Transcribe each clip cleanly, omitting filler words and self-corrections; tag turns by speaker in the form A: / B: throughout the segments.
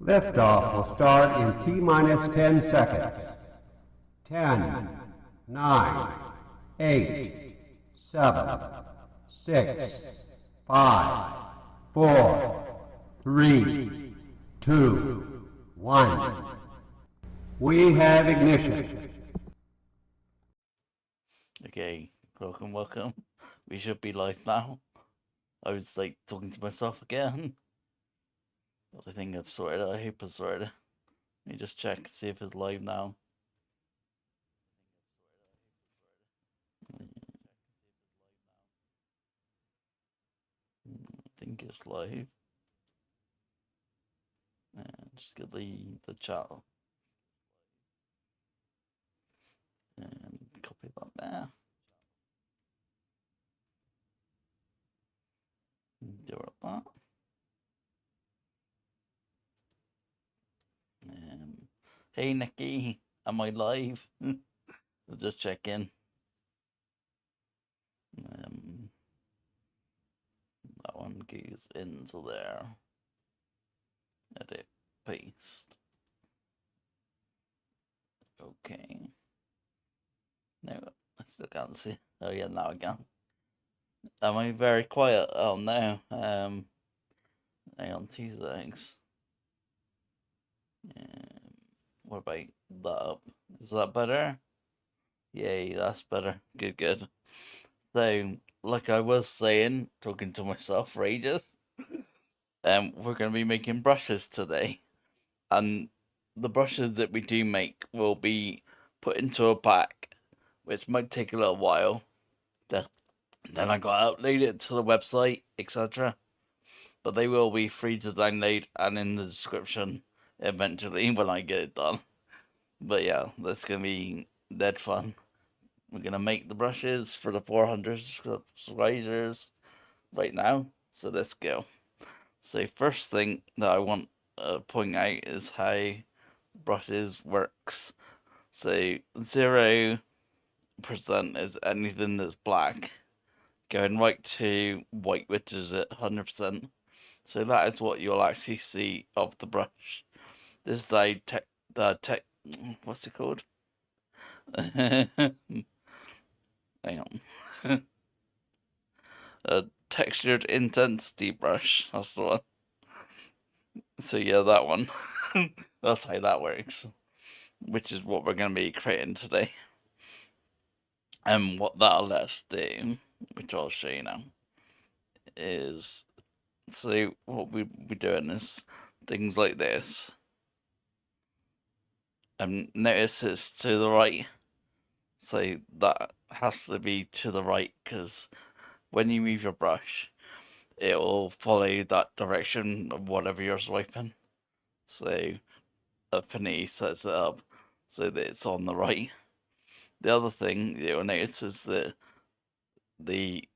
A: Liftoff will start in T-minus 10 seconds. 10, 9, 8, 7, 6, 5, 4, 3, 2, 1. We have ignition.
B: Okay, welcome. We should be live now. I was like talking to myself again. But I think I've sorted it. I hope I've sorted it. Let me just check, see if it's live now. I think it's live. And just get the chat. And copy that there. Do it like that. Hey Nikki, am I live? I'll just check in. That one goes into there. Edit, paste. Okay. No, I still can't see. Oh yeah, now I can. Am I very quiet? Oh no. Hang on, 2 seconds. What about that? Is that better? Yay, that's better. Good. So, like I was saying, talking to myself for ages, we're going to be making brushes today. And the brushes that we do make will be put into a pack, which might take a little while. Then I got to upload it to the website, etc. But they will be free to download and in the description eventually when I get it done. But yeah, that's going to be dead fun. We're going to make the brushes for the 400 subscribers right now. So let's go. So first thing that I want to point out is how brushes works. So 0% is anything that's black, going right to white, which is at 100%. So that is what you'll actually see of the brush. This is what's it called? Hang on. A textured intensity brush. That's the one. So yeah, that one. That's how that works. Which is what we're going to be creating today. And what that'll let us do, which I'll show you now, is, so what we'll be doing is things like this. Notice it's to the right. So that has to be to the right, because when you move your brush, it will follow that direction of whatever you're swiping. So Affinity sets it up so that it's on the right. The other thing you'll notice is that the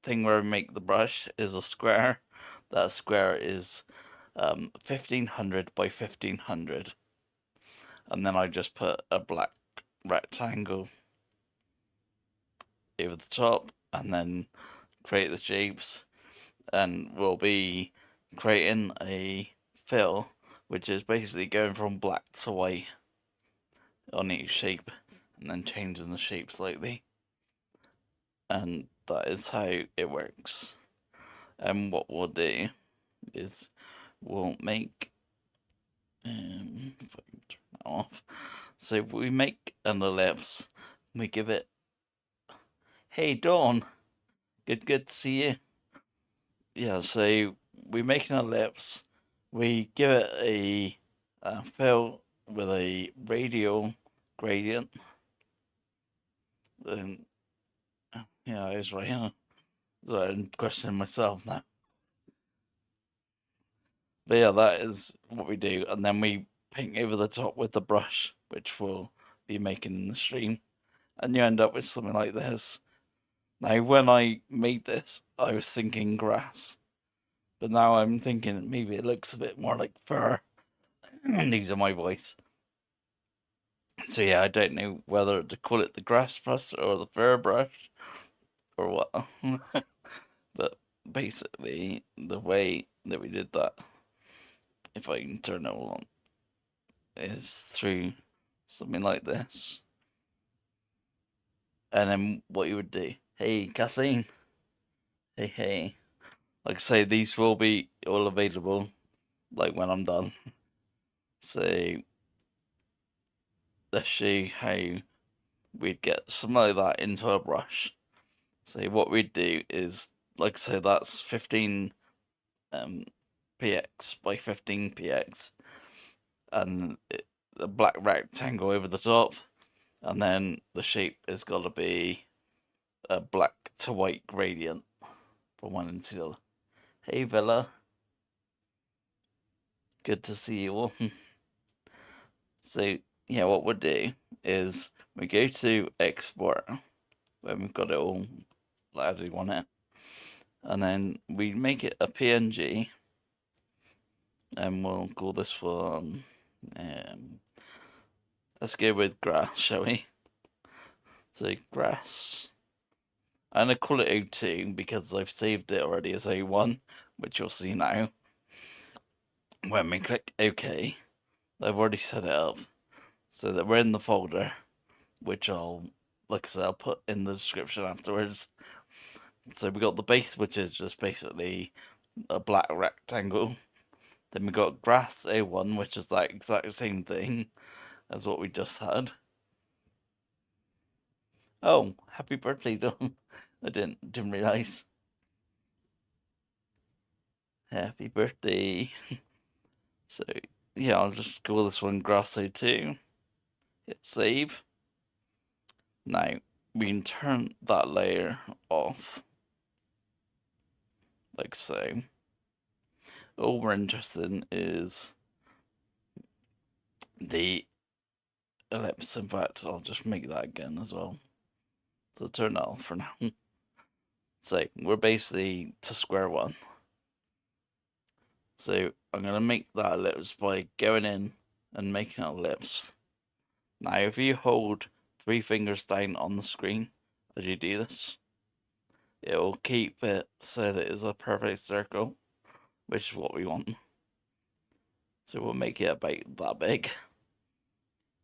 B: thing where we make the brush is a square. That square is 1500 by 1500. And then I just put a black rectangle over the top and then create the shapes. And we'll be creating a fill, which is basically going from black to white on each shape and then changing the shape slightly. And that is how it works. And what we'll do is we'll make, if I can turn that off. So we make an ellipse, we give it, hey Dawn, good to see you. Yeah, so we make an ellipse, we give it a fill with a radial gradient. And yeah, I was right. Huh? So I'm questioning myself now. But yeah, that is what we do, and then we paint over the top with the brush, which we'll be making in the stream, and you end up with something like this. Now, when I made this, I was thinking grass, but now I'm thinking maybe it looks a bit more like fur. These are my voice. So yeah, I don't know whether to call it the grass brush or the fur brush or what. But basically, the way that we did that if I can turn it all on, is through something like this. And then what you would do, hey Kathleen, hey, like I say, these will be all available like when I'm done. So let's show you how we'd get something like that into a brush. So what we'd do is, like I say, that's 15 px by 15 px, and the black rectangle over the top, and then the shape has got to be a black to white gradient from one into the other. Hey Villa, good to see you all. So yeah, what we'll do is we go to export when we've got it all as we want it, and then we make it a PNG, and we'll call this one, let's go with grass, shall we? So grass. I'm gonna call it O2 because I've saved it already as O1, which you'll see now. When we click OK, I've already set it up so that we're in the folder, which like I said, I'll put in the description afterwards. So we got the base, which is just basically a black rectangle. Then we got grass A1, which is that exact same thing as what we just had. Oh, happy birthday, Dom. I didn't realise. Happy birthday. So yeah, I'll just call this one grass O2. Hit save. Now we can turn that layer off, like so. All we're interested in is the ellipse. In fact, I'll just make that again as well. So turn that off for now. So we're basically to square one. So I'm going to make that ellipse by going in and making an ellipse. Now if you hold 3 fingers down on the screen as you do this, it will keep it so that it's a perfect circle, which is what we want. So we'll make it about that big.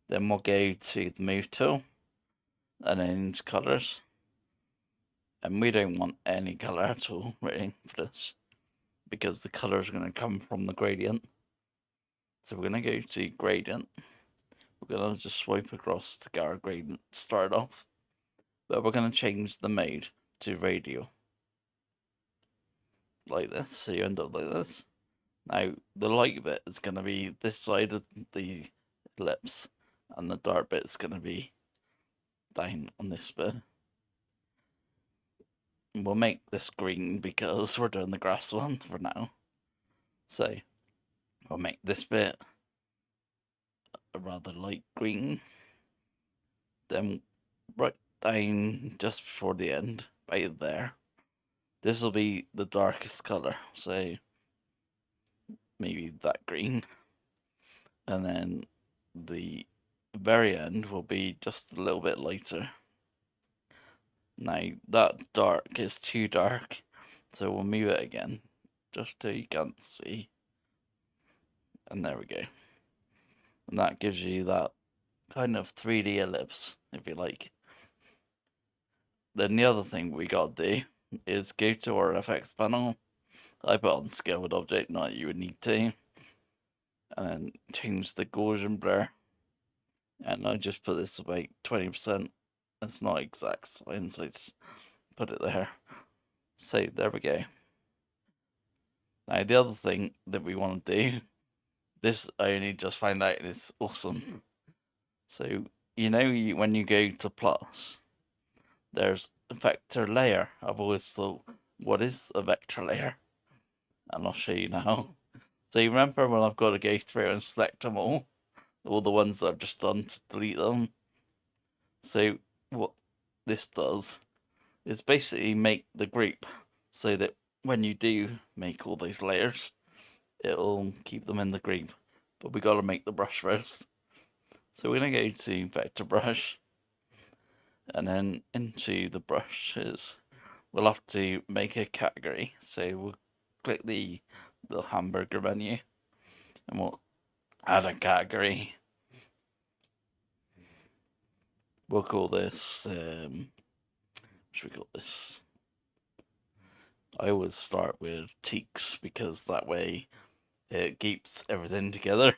B: Then we'll go to the move tool and then into colors. And we don't want any color at all really for this, because the color is going to come from the gradient. So we're going to go to gradient. We're going to just swipe across to get our gradient started off. But we're going to change the mode to radial. Like this, so you end up like this. Now, the light bit is going to be this side of the ellipse, and the dark bit is going to be down on this bit. And we'll make this green because we're doing the grass one for now. So, we'll make this bit a rather light green. Then, right down just before the end, right there, this will be the darkest colour, so maybe that green. And then the very end will be just a little bit lighter. Now that dark is too dark, so we'll move it again just so you can't see. And there we go. And that gives you that kind of 3D ellipse, if you like. Then the other thing we gotta do is go to our effects panel. I put on scale with object, not you would need to. And then change the Gaussian blur. And I just put this about 20%. It's not exact science, so I just put it there. So there we go. Now the other thing that we want to do, this I only just found out, and it's awesome. So you know when you go to plus, there's a vector layer. I've always thought, what is a vector layer? And I'll show you now. So you remember when I've got to go through and select them all the ones that I've just done to delete them. So what this does is basically make the group so that when you do make all those layers, it'll keep them in the group. But we got to make the brush first. So we're going to go to vector brush, and then into the brushes, we'll have to make a category. So we'll click the hamburger menu, And we'll add a category. We'll call this, what should we call this? I always start with Teeks because that way it keeps everything together.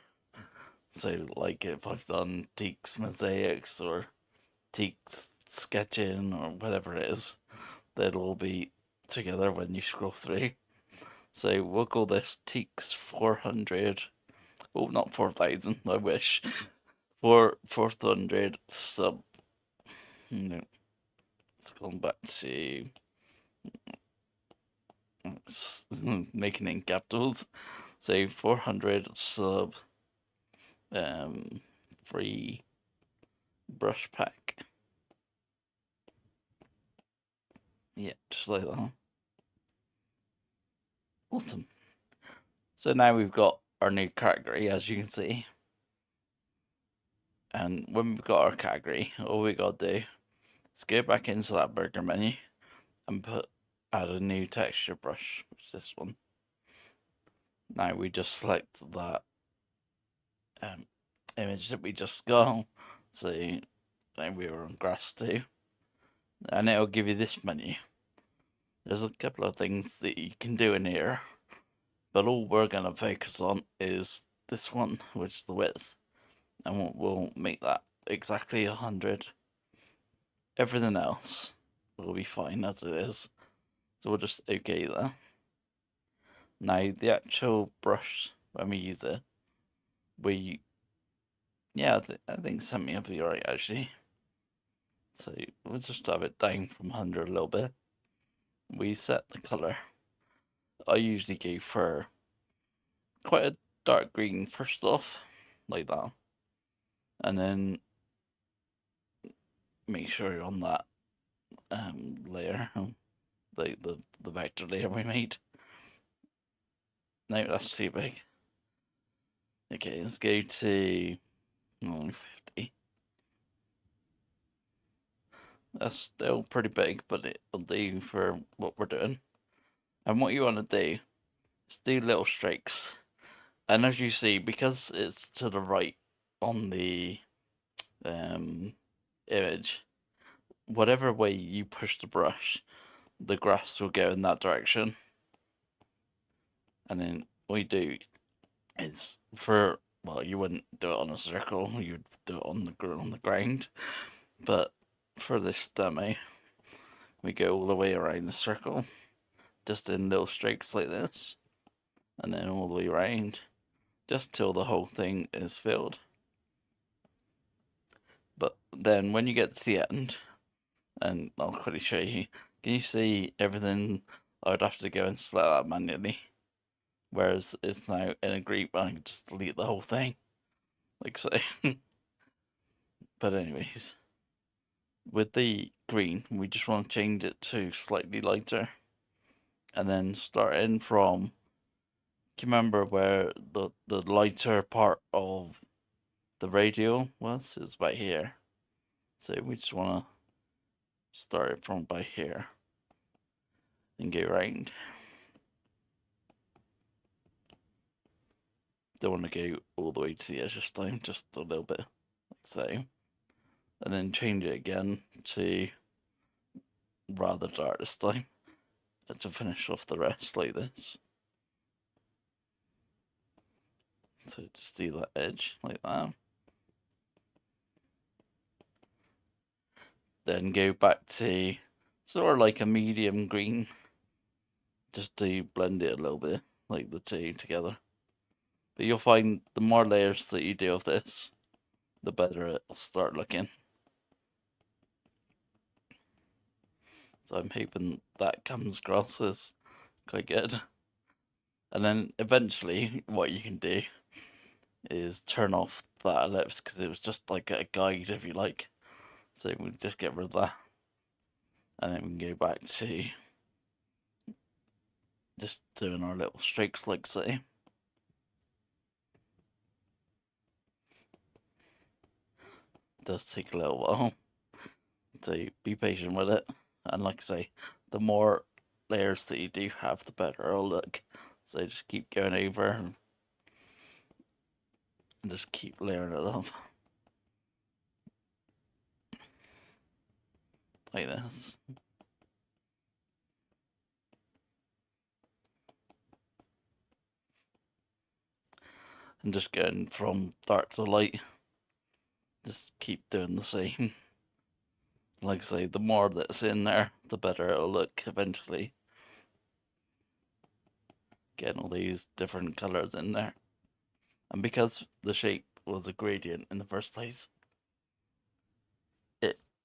B: So, like if I've done Teeks mosaics or Teeks sketching or whatever it is, they'll all be together when you scroll through. So we'll call this Teeks 400. Oh, not 4,000. I wish. 400 sub. No, it's gone back to making it in capitals. So 400 sub free brush pack. Yeah, just like that. Awesome. So now we've got our new category, as you can see. And when we've got our category, all we gotta do is go back into that burger menu and add a new texture brush, which is this one. Now we just select that image that we just got. So now we were on grass too. And it'll give you this menu. There's a couple of things that you can do in here, but all we're going to focus on is this one, which is the width. And we'll make that exactly 100. Everything else will be fine as it is. So we'll just OK that. Now the actual brush, when we use it, I think semi will be alright actually. So we'll just have it down from 100 a little bit. We set the colour. I usually go for quite a dark green first off, like that. And then make sure you're on that layer, the vector layer we made. No, that's too big. Okay, let's go to 50. That's still pretty big, but it'll do for what we're doing. And what you want to do is do little streaks. And as you see, because it's to the right on the image, whatever way you push the brush, the grass will go in that direction. And then what you do is you wouldn't do it on a circle, you'd do it on the ground. But for this demo, we go all the way around the circle, just in little streaks like this, and then all the way around, just till the whole thing is filled. But then when you get to the end, and I'll quickly show you, can you see everything? I would have to go and select that manually, whereas it's now in a group and I can just delete the whole thing, like so. But anyways, with the green, we just want to change it to slightly lighter, and then starting from, can you remember where the lighter part of the radial was? It was about here. So we just want to start it from about here and go round. Don't want to go all the way to the edge this time, just a little bit, like so. And then change it again to rather dark this time, to finish off the rest like this. So just do that edge like that. Then go back to sort of like a medium green, just to blend it a little bit, like the two together. But you'll find the more layers that you do of this, the better it'll start looking. So I'm hoping that comes across as quite good. And then eventually what you can do is turn off that ellipse, because it was just like a guide, if you like. So we'll just get rid of that. And then we can go back to just doing our little streaks like so. It does take a little while, so be patient with it. And like I say, the more layers that you do have, the better it'll look. So just keep going over And just keep layering it up. Like this. And just going from dark to light. Just keep doing the same. Like I say, the more that's in there, the better it'll look eventually. Getting all these different colours in there. And because the shape was a gradient in the first place,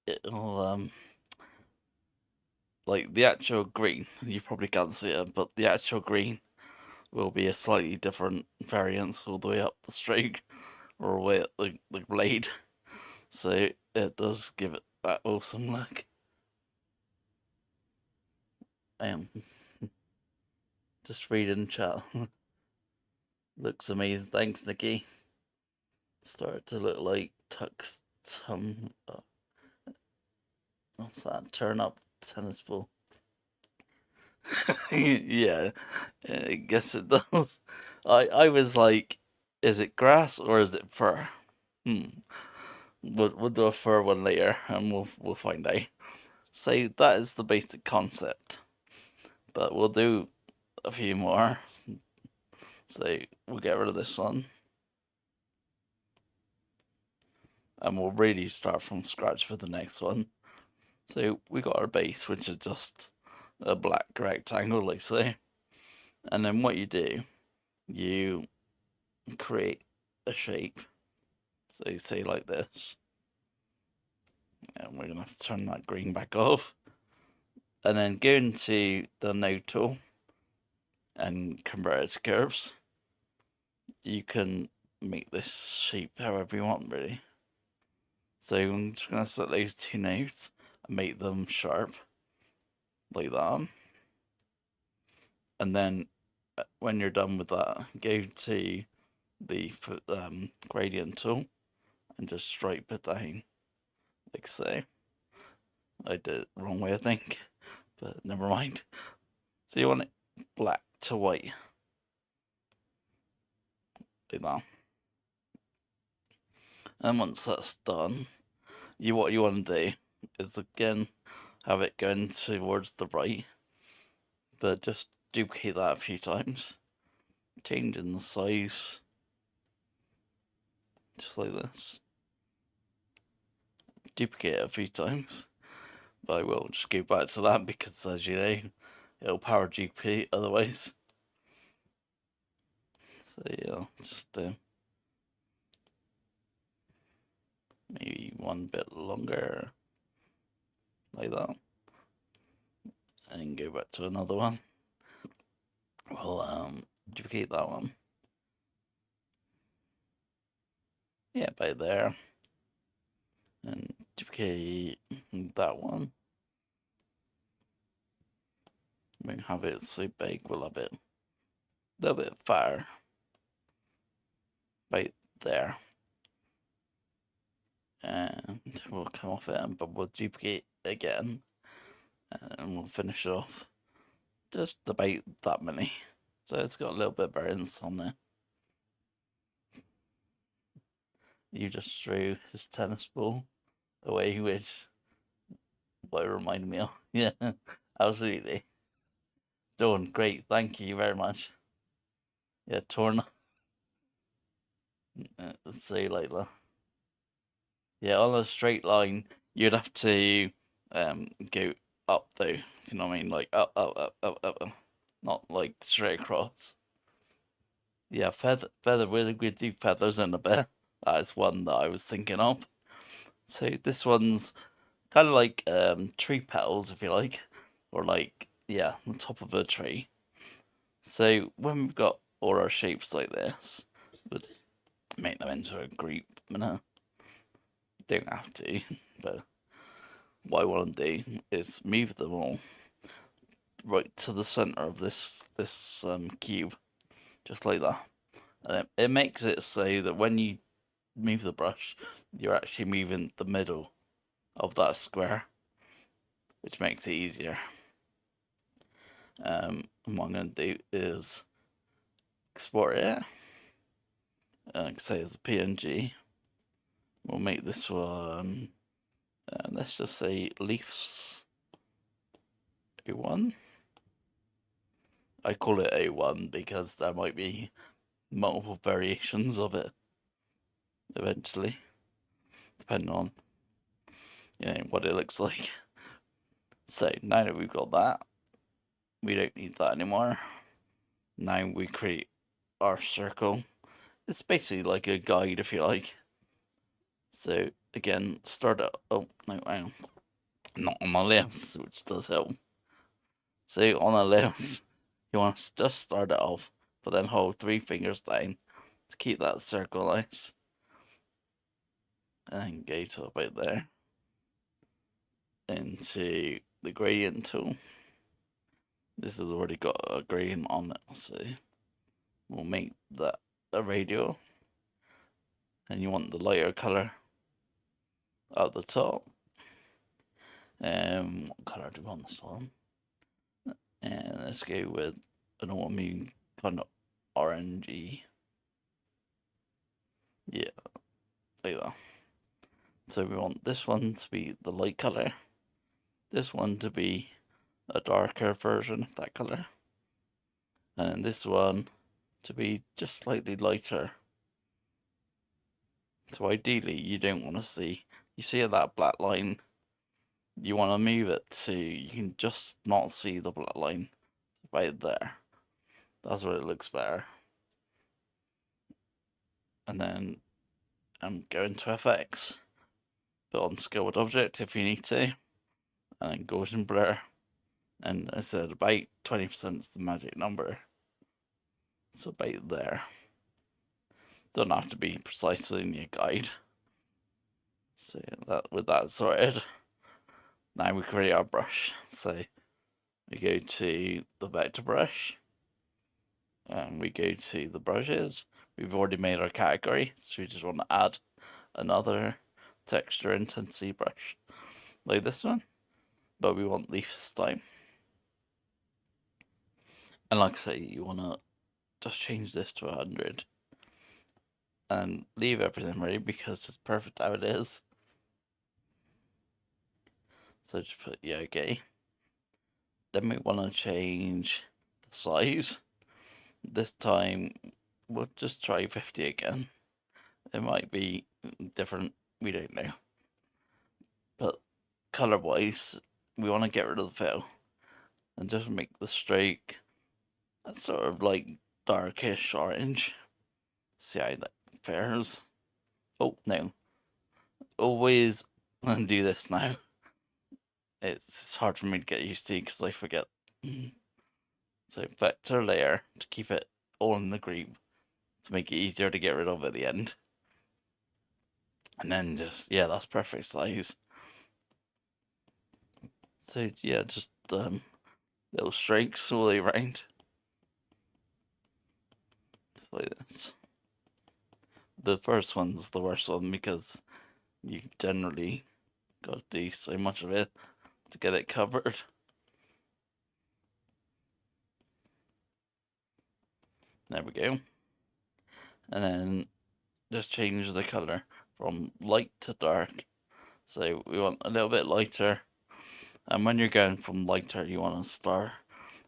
B: it'll like the actual green, you probably can't see it, but the actual green will be a slightly different variance all the way up the stroke or way up the blade. So it does give it that awesome look. I am just reading chat. Looks amazing. Thanks, Nikki. Started to look like Tuck's what's that? Turn up tennis ball. Yeah, I guess it does. I was like, is it grass or is it fur? We'll do a fur one later, and we'll find out. So that is the basic concept, but we'll do a few more. So we'll get rid of this one, and we'll really start from scratch for the next one. So we got our base, which is just a black rectangle, like so. And then what you do, you create a shape. So you say like this. And we're gonna have to turn that green back off. And then go into the node tool and convert it to curves. You can make this shape however you want, really. So I'm just gonna select those two nodes and make them sharp, like that. And then when you're done with that, go to the gradient tool and just stripe it down, like so. I did it the wrong way, I think, but never mind. So you want it black to white, like that. And once that's done, what you want to do is again have it going towards the right, but just duplicate that a few times, changing the size, just like this. Duplicate it a few times, but I will just go back to that because, as you know, it'll power GP otherwise. So yeah, just maybe one bit longer, like that, and go back to another one. We'll duplicate that one. Yeah, by there. And duplicate that one. We have it so big, we'll have it a little bit far. Right there. And we'll come off it, but we'll duplicate again. And we'll finish off just about that many. So it's got a little bit of variance on there. You just threw his tennis ball away, which what it reminded me of. Yeah, absolutely. Dawn, great, thank you very much. Yeah, torn. Let's say like that. Yeah, on a straight line, you'd have to go up though. If you know what I mean, like up, not like straight across. Yeah, feather. We'll do feathers in a bit. That is one that I was thinking of. So this one's kind of like tree petals, if you like, or like yeah, the top of a tree. So when we've got all our shapes like this, we'll make them into a group. Don't have to, but what I want to do is move them all right to the center of this cube, just like that. And it makes it so that when you move the brush, you're actually moving the middle of that square, which makes it easier. What I'm going to do is export it like I say, as a PNG. We'll make this one, let's just say Leafs A1. I call it A1 because there might be multiple variations of it eventually, depending on what it looks like. So now that we've got that, we don't need that anymore. Now we create our circle. It's basically like a guide, if you like. So again, start at, oh no, hang on, not on my left, which does help. So on the left, you want to just start it off, but then hold 3 fingers down to keep that circle nice. And go to about there. Into the gradient tool. This has already got a gradient on it, so we'll make that a radial. And you want the lighter color at the top. What color do we want this on? And let's go with an autumn kind of orangey. Yeah, like that. So we want this one to be the light color, this one to be a darker version of that color, and then this one to be just slightly lighter. So ideally, you don't want to see, you see that black line, you want to move it to, you can just not see the black line. It's about there. That's where it looks better. And then go into FX, put on scaled object if you need to, and then Gaussian blur. And I said about 20% is the magic number. So about there. Don't have to be precisely in your guide. So that with that sorted, now we create our brush. So we go to the vector brush, and we go to the brushes. We've already made our category, so we just want to add another texture intensity brush, like this one, but we want leaf this time. And like I say, you want to just change this to 100 and leave everything ready because it's perfect how it is. So just put yeah, okay. Then we want to change the size. This time we'll just try 50 again. It might be different, we don't know. But color wise, we want to get rid of the fill and just make the stroke sort of like darkish orange. See how that fares. Oh no, always do this now. It's hard for me to get used to because I forget. So vector layer to keep it all in the group to make it easier to get rid of at the end. And then just, yeah, that's perfect size. So yeah, just little strokes all the way around. Just like this. The first one's the worst one because you generally got to do so much of it to get it covered. There we go. And then just change the color from light to dark. So we want a little bit lighter. And when you're going from lighter, you want to start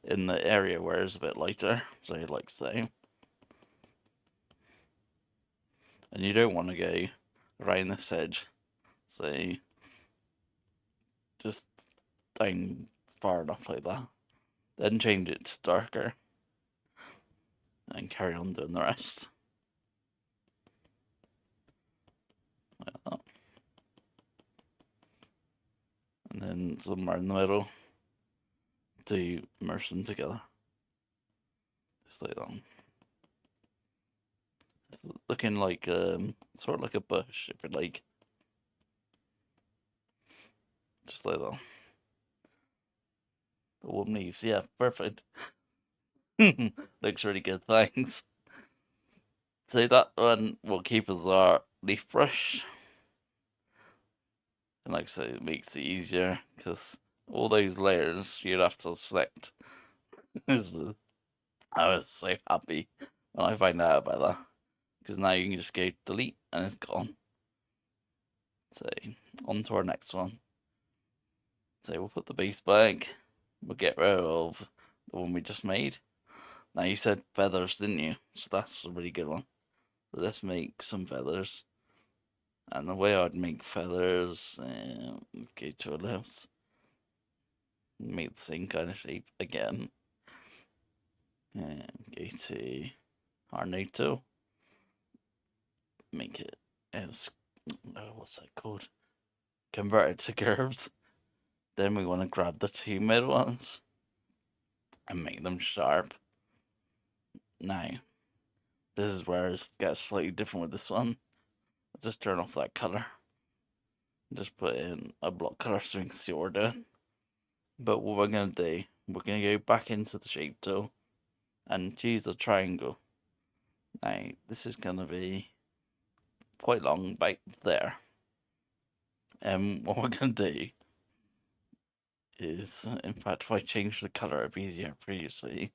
B: in the area where it's a bit lighter. So like so. And you don't want to go around this edge. So just down far enough like that. Then change it to darker. And carry on doing the rest. Like that. And then somewhere in the middle to merge them together. Just like that. It's looking like sort of like a bush, if you like. Just like that. The warm leaves, yeah, perfect. Looks really good, thanks. So that one we'll keep as our leaf brush. And like I say, it makes it easier because all those layers you'd have to select. I was so happy when I found out about that because now you can just go delete and it's gone. So on to our next one. So we'll put the base back. We'll get rid of the one we just made. Now you said feathers, didn't you? So that's a really good one. So let's make some feathers. And the way I'd make feathers, go to ellipse, make the same kind of shape again. And go to our node tool. Make it as, what's that called? Convert it to curves. Then we want to grab the two middle ones and make them sharp. Now, this is where it gets slightly different with this one. I'll just turn off that color. Just put in a block color so we can see what we're doing. But what we're going to do, we're going to go back into the shape tool and choose a triangle. Now, this is going to be quite long, about there. And what we're going to do is, in fact, if I change the color, it'd be easier previously.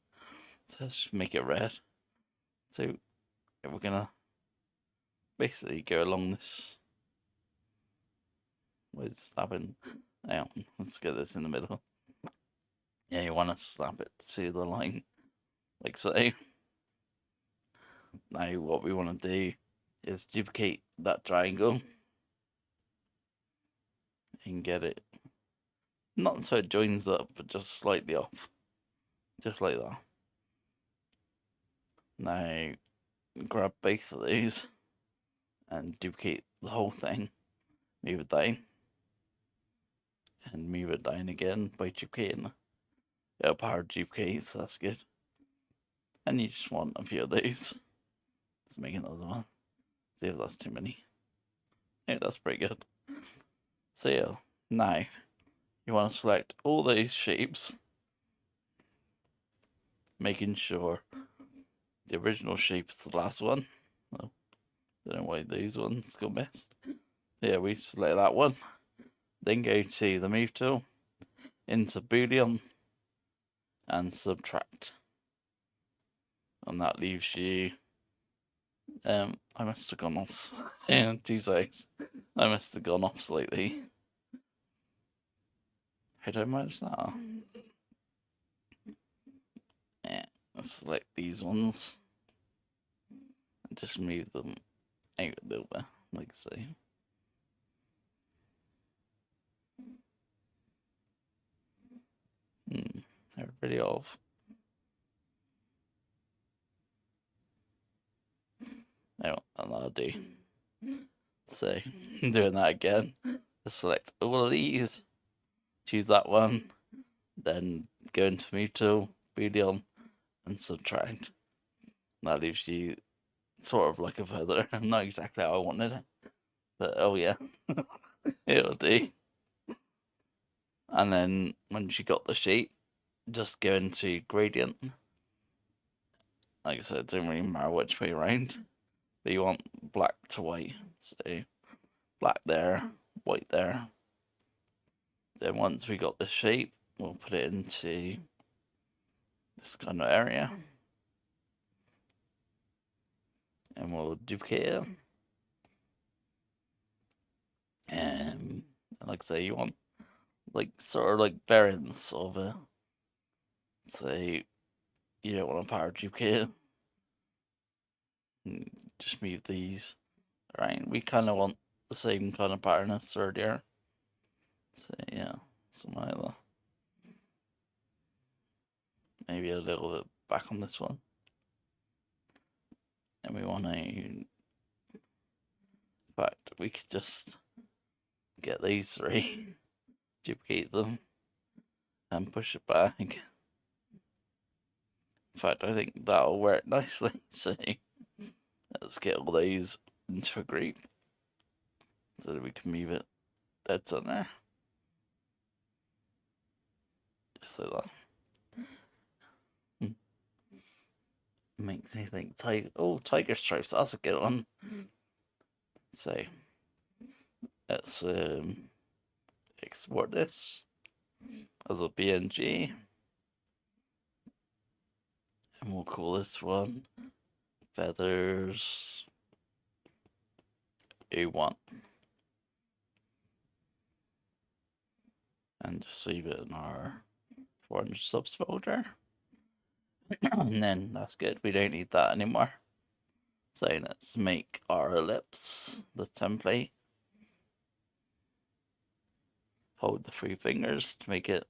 B: So let's just make it red. So we're going to basically go along this. With snapping. Hang on, let's get this in the middle. Yeah, you want to slap it to the line, like so. Now, what we want to do is duplicate that triangle and get it not so it joins up, but just slightly off, just like that. Now, grab both of these and duplicate the whole thing. Move it down. And move it down again by duplicating. It'll power duplicate, so that's good. And you just want a few of these. Let's make another one. See if that's too many. Yeah, that's pretty good. So yeah, now you want to select all these shapes, making sure the original shape is the last one. Oh, don't know why these ones got missed. Yeah, we select that one. Then go to the move tool, into Boolean, and subtract. And that leaves you. I must have gone off. In 2 seconds. I must have gone off slightly. How do I manage that? Yeah, let's select these ones. And just move them out a little bit, like so. They're pretty off. Now, and that'll do. So, doing that again. Just select all of these. Choose that one. Then go into move tool, Boolean, and subtract. That leaves you sort of like a feather. Not exactly how I wanted it. But oh yeah. It'll do. And then once you got the shape, just go into gradient. Like I said, it doesn't really matter which way around. But you want black to white. So black there, white there. Then once we got the shape, we'll put it into this kind of area. And we'll duplicate it. And like I say, you want like sort of like variants of it. Say you don't want to power duplicate it. Just move these around. We kind of want the same kind of pattern as earlier. So yeah, something like that. Maybe a little bit back on this one. And we want to, in fact, we could just get these 3, duplicate them, and push it back. In fact, I think that'll work nicely. So let's get all these into a group so that we can move it dead center. Just like that. Makes me think tiger stripes, that's a good one. So let's export this as a PNG. And we'll call this one feathers A1. And just save it in our 400 subs folder. And then that's good. We don't need that anymore. So let's make our ellipse, the template. Hold the 3 fingers to make it,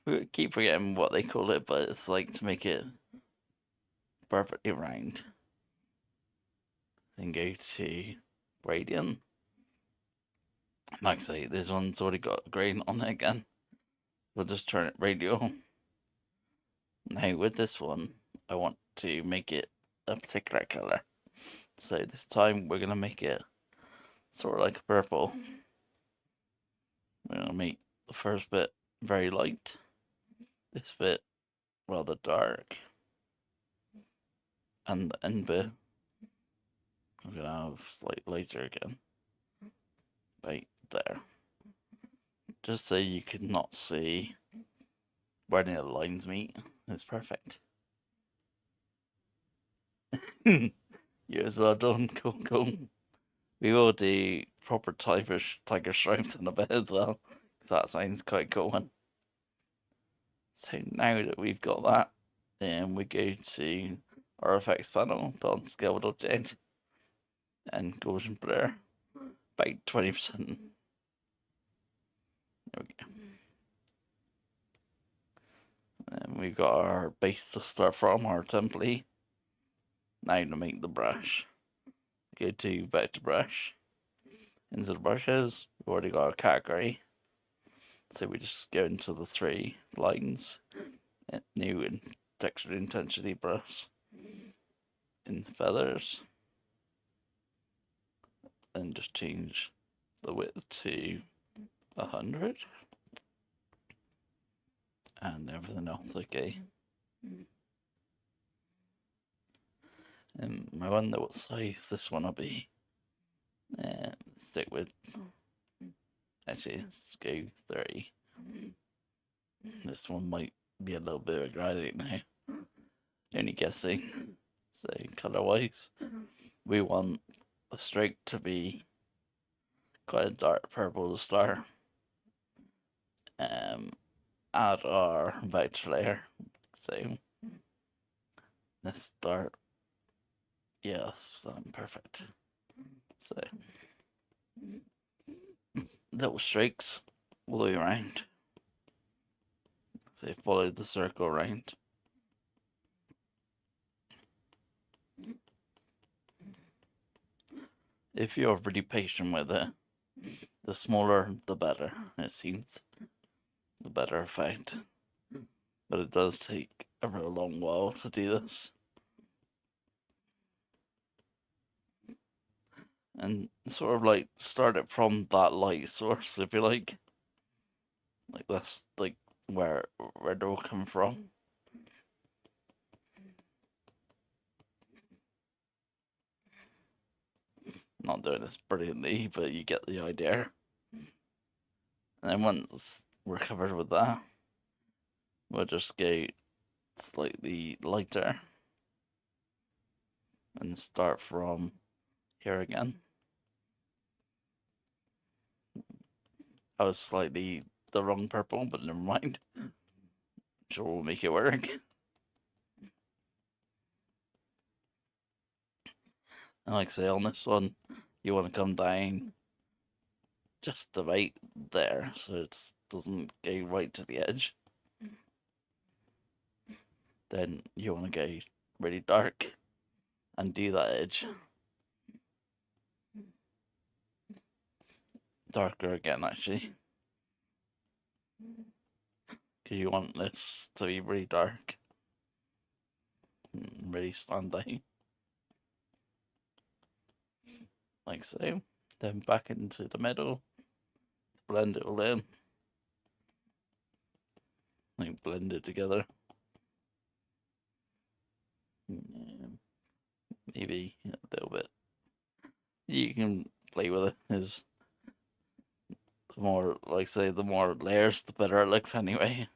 B: we keep forgetting what they call it, but it's like to make it perfectly round. Then go to gradient. Like I say, this one's already got a gradient on it again. We'll just turn it radial. Now with this one, I want to make it a particular color. So this time we're gonna make it sort of like a purple. We're gonna make the first bit very light. This bit rather dark. And the end bit I'm gonna have slightly lighter again. Right there. Just so you could not see where the lines meet. It's perfect. You as well done. Cool. We will do proper tiger stripes in a bit as well. That sounds quite a cool one. So now that we've got that, then we go to our effects panel, put on scaled object, and Gaussian blur, about 20%. There we go. And we've got our base to start from, our template. Now to make the brush, go to vector brush. Into the brushes, we've already got our category. So we just go into the 3 lines, new and texture intensity brush, into feathers, and just change the width to 100, and everything else okay. And I wonder what size this one will be. Stick with, actually, let's go 30. This one might be a little bit of a gradient now. Only guessing. So color wise, we want the stroke to be quite a dark purple to start. Add our vector layer. So let's start. Yes, perfect. So little strokes all the way around. So follow the circle around. If you're really patient with it, the smaller the better, it seems. The better effect. But it does take a real long while to do this. And sort of like start it from that light source, if you like. Like that's like where it all come from. Not doing this brilliantly, but you get the idea. And then once we're covered with that, we'll just go slightly lighter and start from here again. I was slightly the wrong purple, but never mind. I'm sure we'll make it work. And like I say, on this one, you want to come down just about there, so it doesn't go right to the edge. Then you want to go really dark and do that edge. Darker again, actually. Because you want this to be really dark. Really stand out. Like so. Then back into the middle. Blend it all in. Like blend it together. Maybe a little bit. You can play with it. Is the more, like say, the more layers, the better it looks anyway.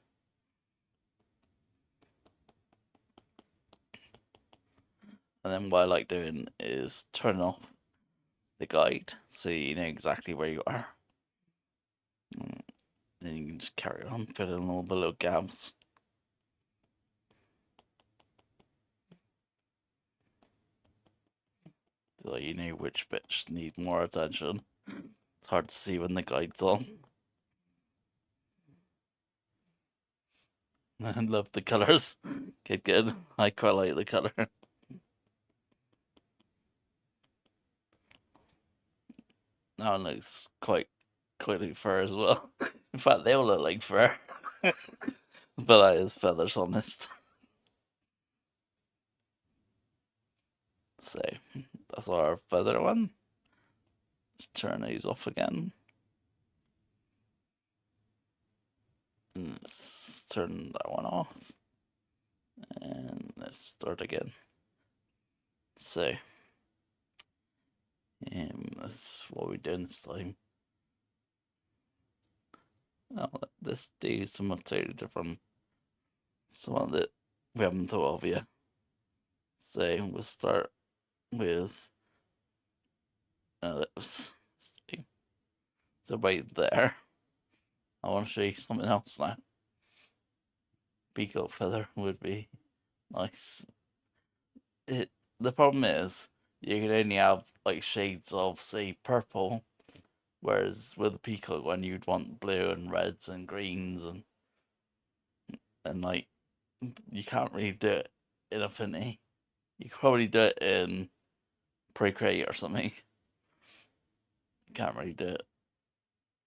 B: And then what I like doing is turn off the guide so you know exactly where you are. And then you can just carry on filling all the little gaps. So you know which bits need more attention. It's hard to see when the guide's on. I love the colours. Good. I quite like the colour. That one looks quite like fur as well. In fact, they all look like fur. But that is feathers, honest. So, that's our feather one. Let's turn these off again. And let's turn that one off. And let's start again. So, that's what we're doing this time. Now, let's do something totally different. Something that we haven't thought of yet. So, we'll start with lips. So, right there. I want to show you something else now. Peacock feather would be nice. The problem is you can only have like shades of, say, purple, whereas with the peacock one you'd want blue and reds and greens and like you can't really do it in Affinity. You could probably do it in Procreate or something. You can't really do it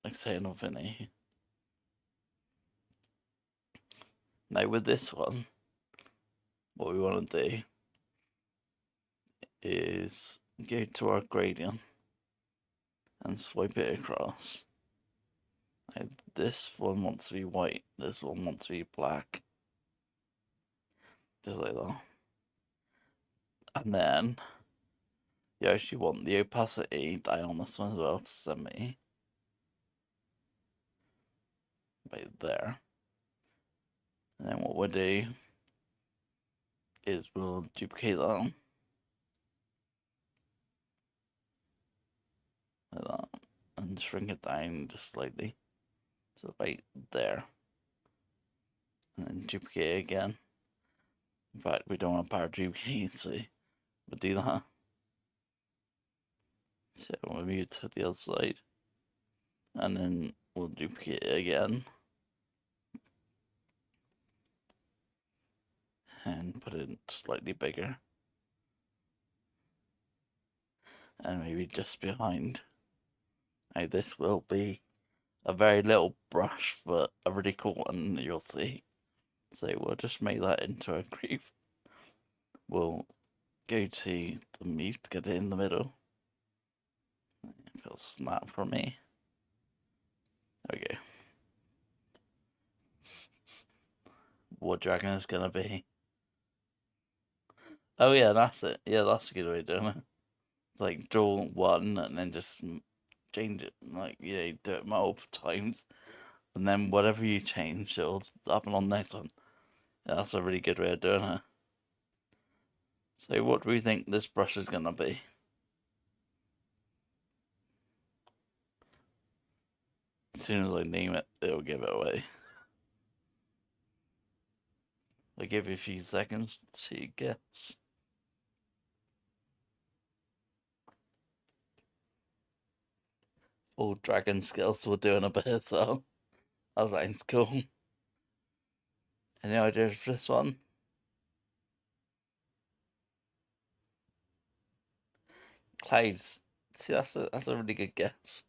B: like say in Affinity. Now with this one, what we want to do is go to our gradient and swipe it across. Now, this one wants to be white, this one wants to be black. Just like that. And then you actually want the opacity down on this one as well to 70. Right there. And then what we'll do is we'll duplicate that like that and shrink it down just slightly. So right there. And then duplicate again. In fact, we don't want power duplicate, so we'll do that. So we'll move it to the other side. And then we'll duplicate it again. And put it slightly bigger. And maybe just behind. Now this will be a very little brush, but a really cool one, you'll see. So we'll just make that into a group. We'll go to the mute, get it in the middle. It'll snap for me. There we go. What dragon is gonna be? Oh yeah, that's it. Yeah, that's a good way of doing it. It's like draw one and then just change it, like, you know, do it multiple times. And then whatever you change, it'll happen on the next one. Yeah, that's a really good way of doing it. So what do we think this brush is gonna be? As soon as I name it, it'll give it away. I'll give you a few seconds to guess. All dragon skills we'll do in a bit, so that sounds cool. Any ideas for this one? Clouds. See, that's a really good guess.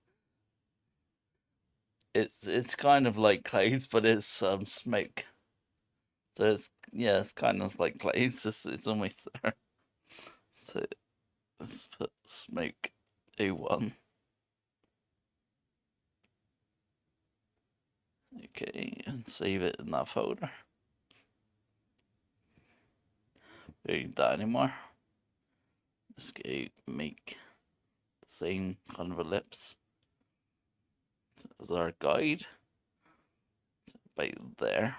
B: It's kind of like clouds, but it's smoke. So it's kind of like clouds. It's almost there. So let's put smoke A1. Okay, and save it in that folder. Don't need that anymore. Let's go make the same kind of ellipse as our guide. Right there.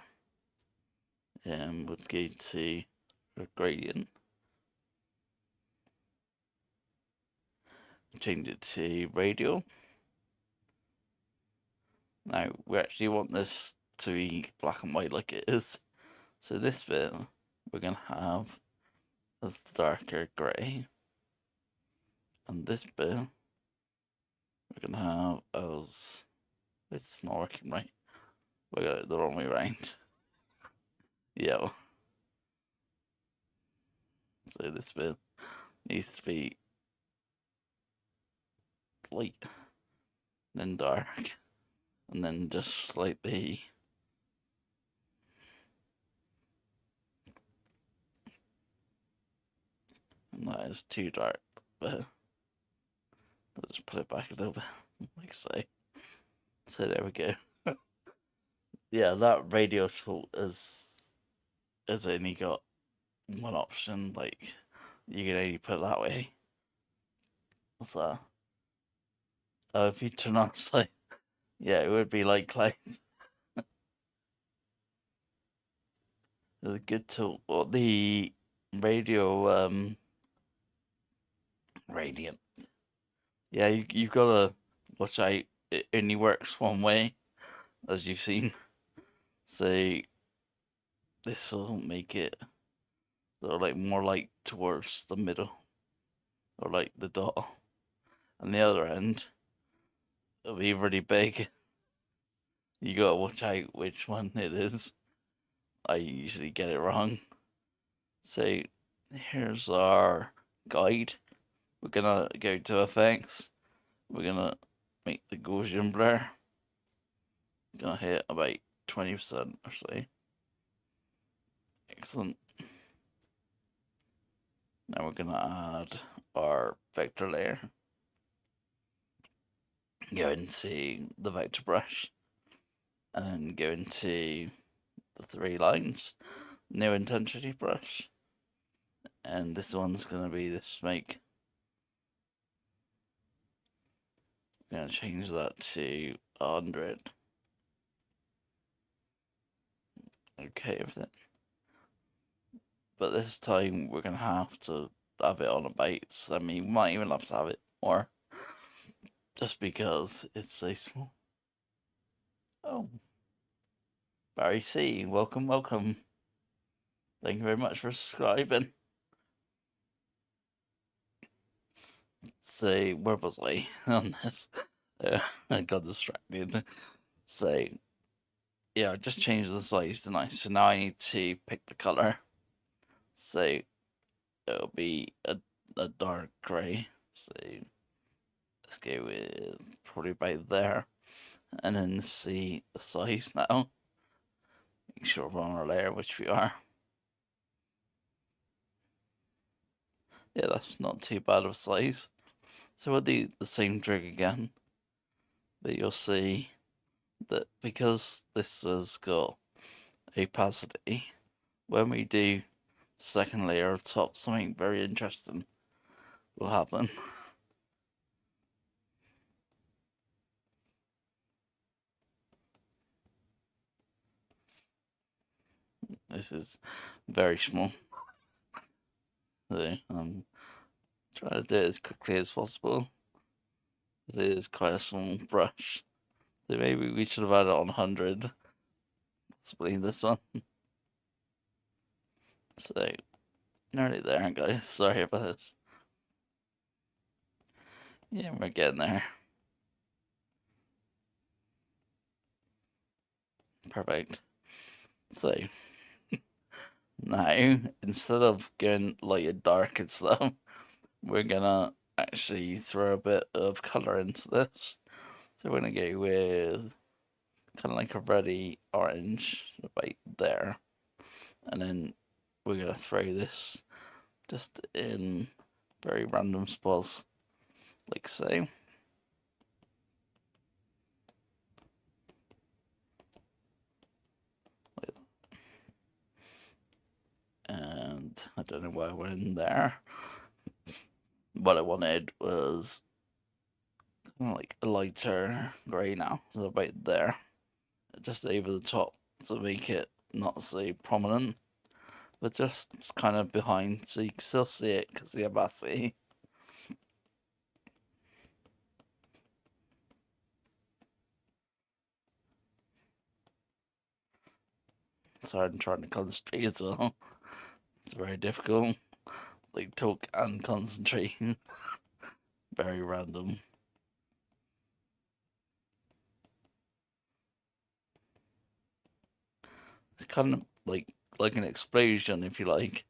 B: And we'll go to our gradient. change it to radio. Now, we actually want this to be black and white like it is. So this bit, we're going to have as the darker grey. And this bit, we're going to have as... It's not working right. We got it the wrong way around. Yeah. So this bit needs to be light, then dark, and then just slightly... And that is too dark, but I'll just put it back a little bit, like so. So there we go. Yeah, that radio tool has only got one option, like you can only put it that way. What's that? Oh, if you turn on like, yeah, it would be like clouds. The good tool, or the radio radiant. Yeah, you've gotta watch out. It only works one way, as you've seen. So this will make it sort of like more like towards the middle, or like the dot. And the other end, it'll be really big. You gotta watch out which one it is. I usually get it wrong. So here's our guide. We're gonna go to effects. We're gonna make the Gaussian blur. Gonna hit about 20% or so. Excellent. Now we're gonna add our vector layer. Go into the vector brush, and then go into the 3 lines. New intensity brush, and this one's gonna be the smoke. I'm gonna change that to 100. Okay, everything. But this time we're gonna have to have it on a base. I mean, we might even have to have it more, just because it's so small. Oh, Barry C, welcome, welcome. Thank you very much for subscribing. So, where was I on this? I got distracted. So, yeah, I just changed the size, didn't I? So now I need to pick the color. So, it'll be a dark grey. So, let's go with probably about there. And then see the size now. Make sure we're on our layer, which we are. Yeah, that's not too bad of a size. So we'll do the same trick again. But you'll see that because this has got opacity, when we do the second layer of top, something very interesting will happen. This is very small. So I'm trying to do it as quickly as possible. It is quite a small brush. So maybe we should have had it on 100. Possibly this one. So, nearly there, guys. Sorry about this. Yeah, we're getting there. Perfect. So, now, instead of going light and dark and stuff, we're gonna actually throw a bit of colour into this. So we're gonna go with kind of like a reddy orange right there. And then we're gonna throw this just in very random spots, like so. And I don't know why we're in there. What I wanted was kind of like a lighter grey now, so about there, just over the top to make it not so prominent, but just kind of behind so you can still see it because the opacity. So I'm trying to concentrate as well. It's very difficult. Like talk and concentrate. Very random. It's kind of like an explosion, if you like.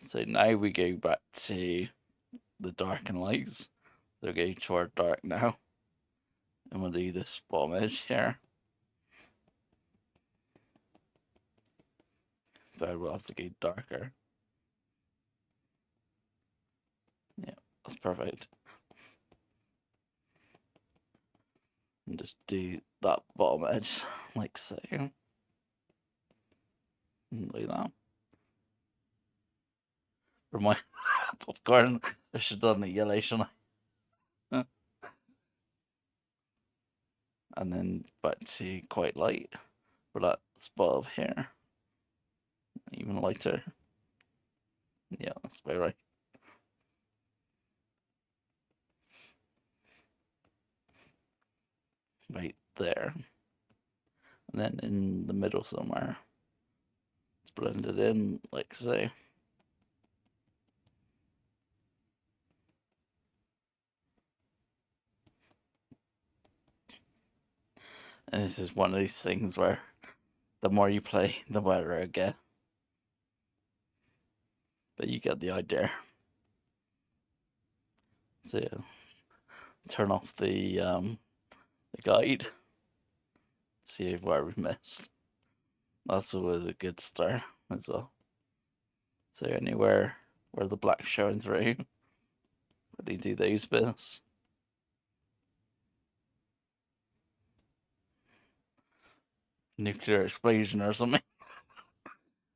B: So now we go back to the dark and lights. So go to our dark now. And we'll do this bottom edge here. But we'll have to go darker. Yeah, that's perfect. And just do that bottom edge like so. And like that. Remind popcorn, I should have done the yellow, shouldn't I? And then back to quite light for that spot of hair. Even lighter. Yeah, that's about right. Right there. And then in the middle somewhere, it's blended in like so. And this is one of these things where the more you play, the better it gets. But you get the idea. So yeah, turn off the guide. See where we've missed. That's always a good start as well. So anywhere where the black's showing through, really do those bits. Nuclear explosion or something.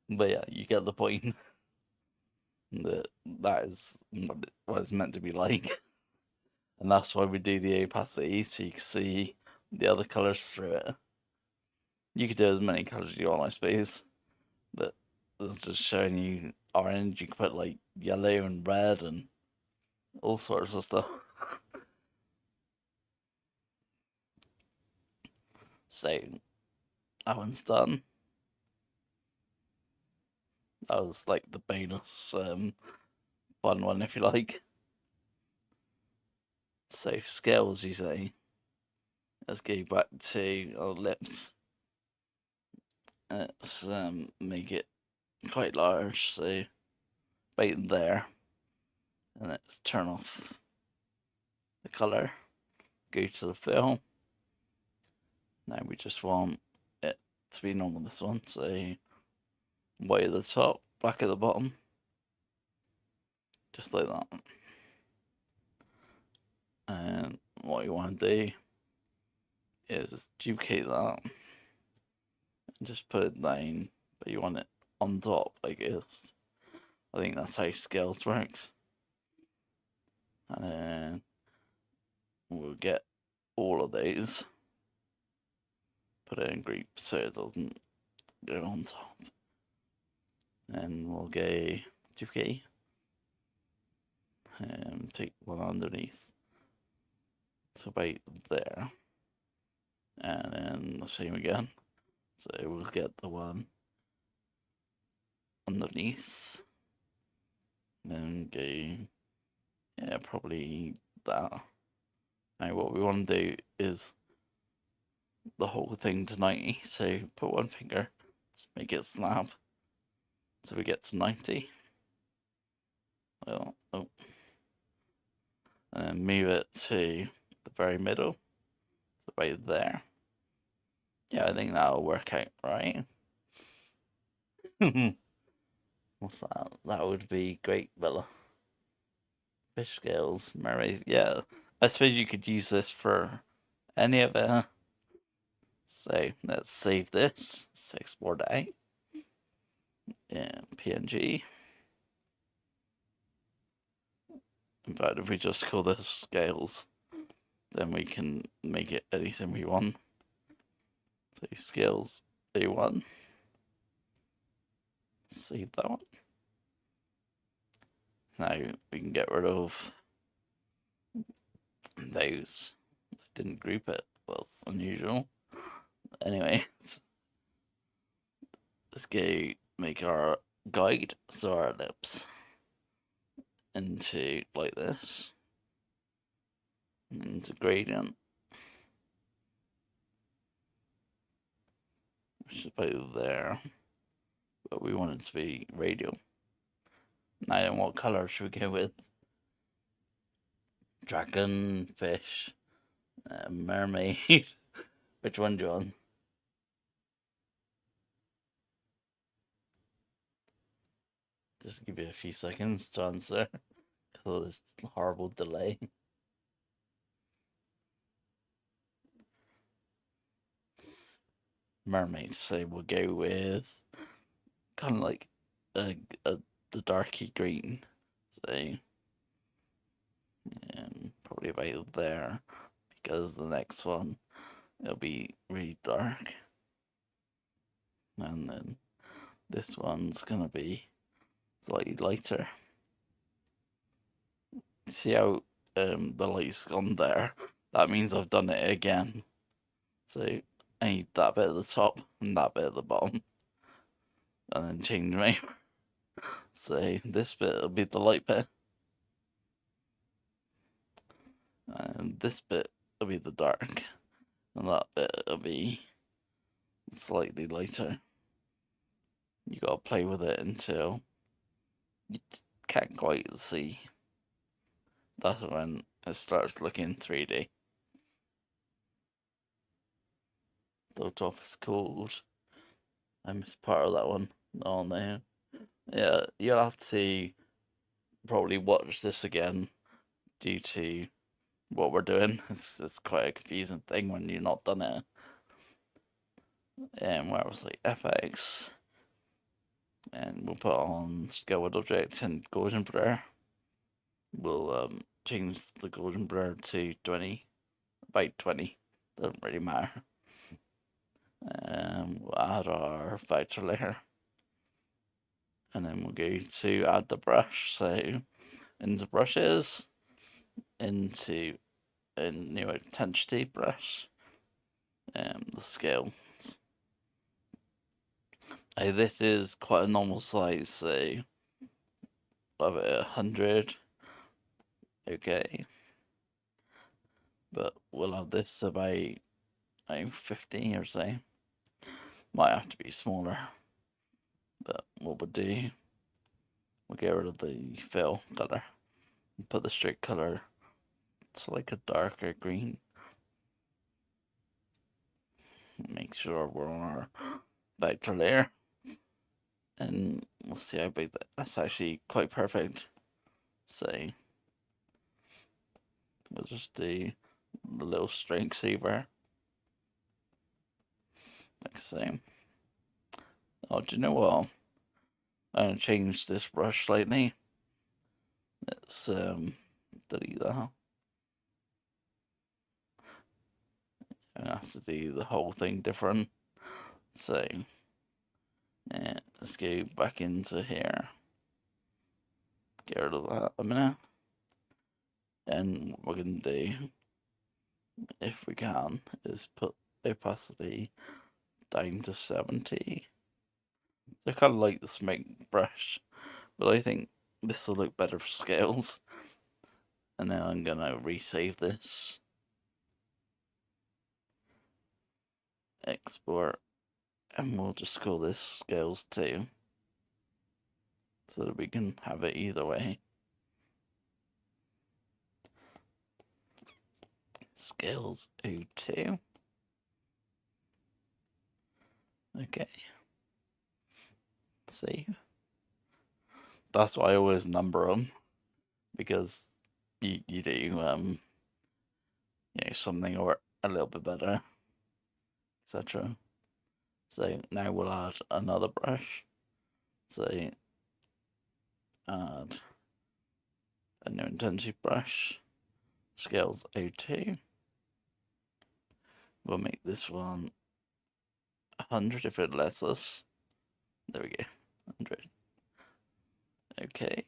B: But yeah, you get the point. That is what it's meant to be like. And that's why we do the opacity, so you can see the other colours through it. You could do as many colours as you want, I suppose. But it's just showing you orange. You can put like yellow and red and all sorts of stuff. So that one's done. That was like the bonus fun one, if you like. So scales, you say. Let's go back to our lips. Let's make it quite large, so right there. And let's turn off the colour. Go to the fill. Now we just want it to be normal, this one. So white at the top, black at the bottom. Just like that. And what you want to do is duplicate that and just put it down, but you want it on top, I guess. I think that's how scales works. And then we'll get all of those, put it in groups so it doesn't go on top. And we'll go duplicate and take one underneath. So right there. And then the same again. So we'll get the one underneath. Then go, yeah, probably that. Now what we want to do is the whole thing to 90. So put one finger to make it snap. So we get to 90. Well, oh. And then move it to the very middle. So right there. Yeah, I think that'll work out, right? What's that? That would be great, Bella. Fish scales, mermaids. Yeah, I suppose you could use this for any of it. So let's save this. Let's export it out. Yeah, PNG. In fact, if we just call this scales, then we can make it anything we want. So scales A1. Save that one. Now we can get rid of those. I didn't group it. That's unusual. Anyway, let's go make our guide, so our ellipse into like this, into gradient, which is about there, but we want it to be radial. Now then, what colour should we go with? Dragon, fish, mermaid. Which one do you want? Just give you a few seconds to answer because of this horrible delay. Mermaid, so we'll go with kind of like the darky green. So probably about there, because the next one it'll be really dark, and then this one's gonna be slightly lighter. See how the light's gone there? That means I've done it again. So I need that bit at the top and that bit at the bottom, and then change my. So this bit will be the light bit, and this bit will be the dark, and that bit will be slightly lighter. You gotta play with it until you can't quite see. That's when it starts looking 3D. The top is called. I missed part of that one. Oh no. Yeah, you'll have to probably watch this again due to what we're doing. It's quite a confusing thing when you're not done it. Where was like FX, and we'll put on scale with object and Gaussian blur. We'll change the Gaussian blur to 20, about 20. Doesn't really matter. We'll add our vector layer, and then we'll go to add the brush. So into brushes, into a new intensity brush, the scale. This is quite a normal size, so I'll have it at 100. Okay, but we'll have this about 50 or so. Might have to be smaller, but what we'll do, we'll get rid of the fill color and put the straight color. It's like a darker green. Make sure we're on our vector layer, and we'll see how big that's actually quite perfect. So we'll just do the little strength saver, like so. Oh, do you know what? I'm gonna change this brush slightly. Let's delete that. I'm gonna have to do the whole thing different. So let's go back into here. Get rid of that a minute. And what we're gonna do, if we can, is put opacity down to 70. So I kind of like the smoke brush, but I think this will look better for scales. And then I'm gonna resave this, export, and we'll just call this scales 2, so that we can have it either way. Scales 02. Okay. Save. That's why I always number them, because you do something or a little bit better, etc. So now we'll add another brush. So add a new intensity brush, scales 02. We'll make this one 100 if it lets us. There we go, 100. Okay.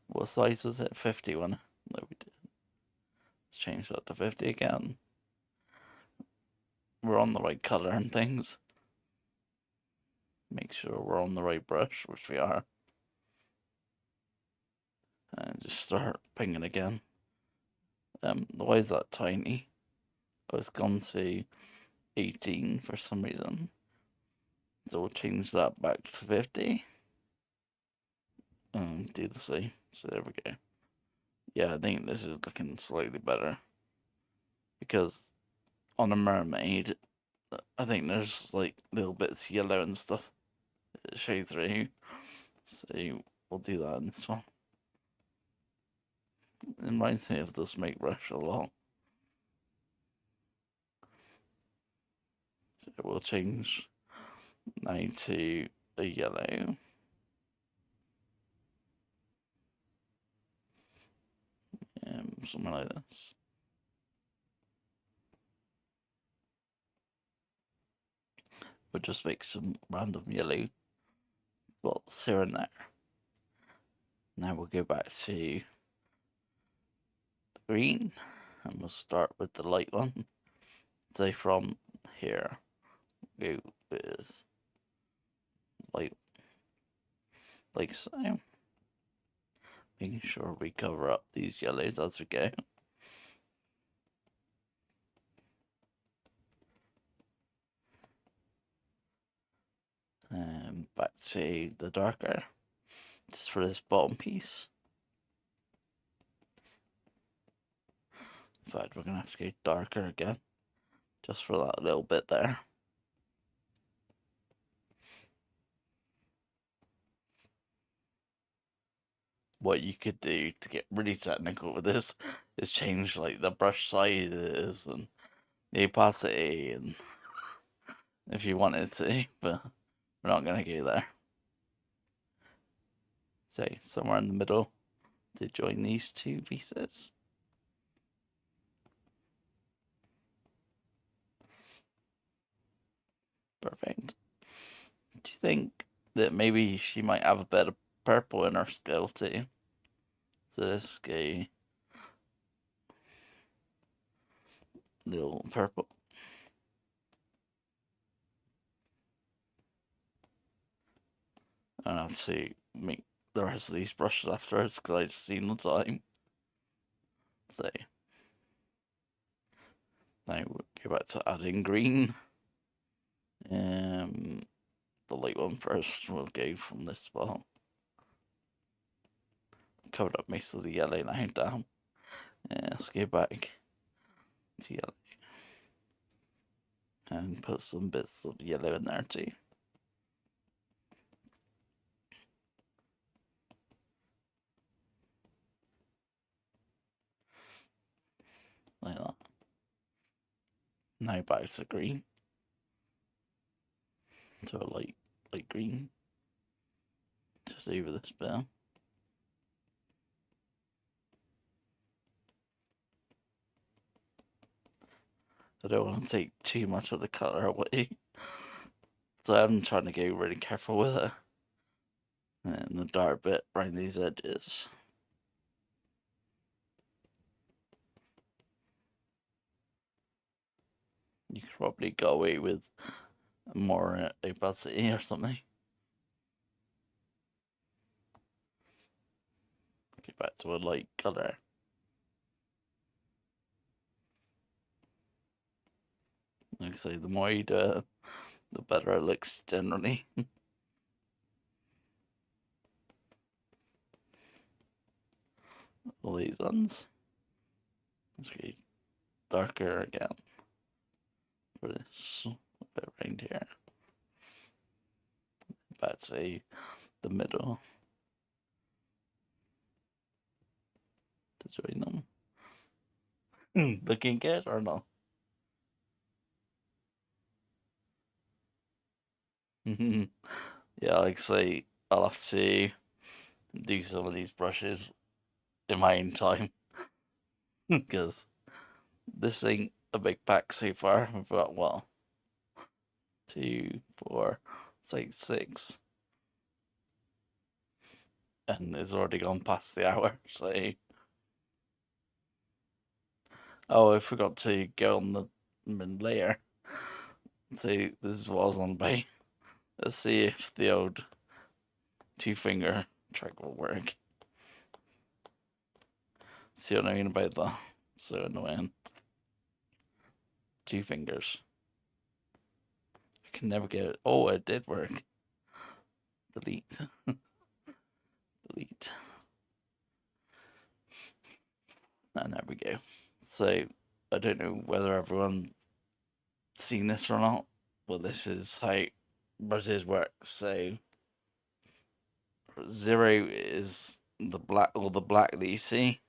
B: What size was it? 51. No, we did. Let's change that to 50 again. we're on the right color and things. Make sure we're on the right brush, which we are. And just start pinging again. Why is that tiny? Oh, it's gone to 18 for some reason. So we'll change that back to 50. And do the same. So there we go. Yeah, I think this is looking slightly better. Because on a mermaid, I think there's like little bits of yellow and stuff that show through. So we'll do that in this one. It reminds me of this make brush a lot. So we'll change now to a yellow. Something like this. We'll just make some random yellow spots here and there. Now we'll go back to the green and we'll start with the light one. So from here, go with light like so. Making sure we cover up these yellows as we go. And back to the darker, just for this bottom piece. In fact, we're going to have to go darker again, just for that little bit there. What you could do to get really technical with this is change like the brush sizes and the opacity, and if you wanted to, but we're not going to go there. So somewhere in the middle to join these two pieces. Perfect. Do you think that maybe she might have a bit of purple in her skill too? So this guy, little purple. And I'll have to make the rest of these brushes afterwards because I've seen the time. So now we'll go back to adding green. The light one first. We'll go from this spot. Covered up most of the yellow now down. Let's go back to yellow and put some bits of yellow in there too. Like that. Now back to green. To a light green. Just over this bit. I don't want to take too much of the colour away. So I'm trying to go really careful with it. And the dark bit around these edges. You could probably go away with more opacity or something. Get back to a light colour. Like I say, the more you do it, the better it looks generally. All these ones. Let's get darker again for this bit right here. Back to the middle to join them. Looking good or not? Yeah, like I say, I'll have to do some of these brushes in my own time because this ain't a big pack so far. We've got what? 2, 4, it's like 6, and it's already gone past the hour. So, oh, I forgot to go on the layer. So this is what I was on about. Let's see if the old 2-finger trick will work. See what I mean about that? So annoying. 2 fingers. I can never get it. Oh, it did work. Delete. Delete. And there we go. So I don't know whether everyone's seen this or not, but this is how brushes work. So 0 is the black, all the black that you see,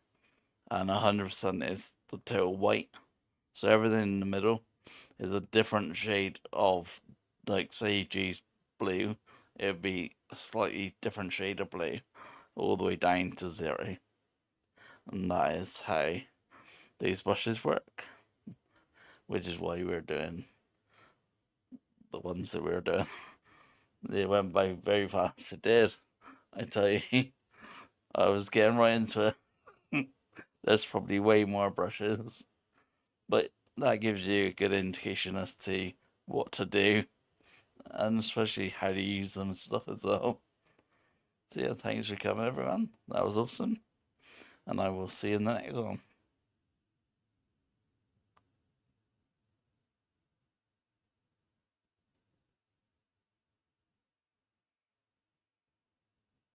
B: and 100% is the total white. So everything in the middle is a different shade of, like, say you choose blue, it would be a slightly different shade of blue all the way down to 0. And that is how these brushes work, which is why we're doing the ones that we're doing. They went by very fast. It did, I tell you. I was getting right into it. There's probably way more brushes, but that gives you a good indication as to what to do, and especially how to use them and stuff as well. So yeah, thanks for coming everyone. That was awesome, and I will see you in the next one.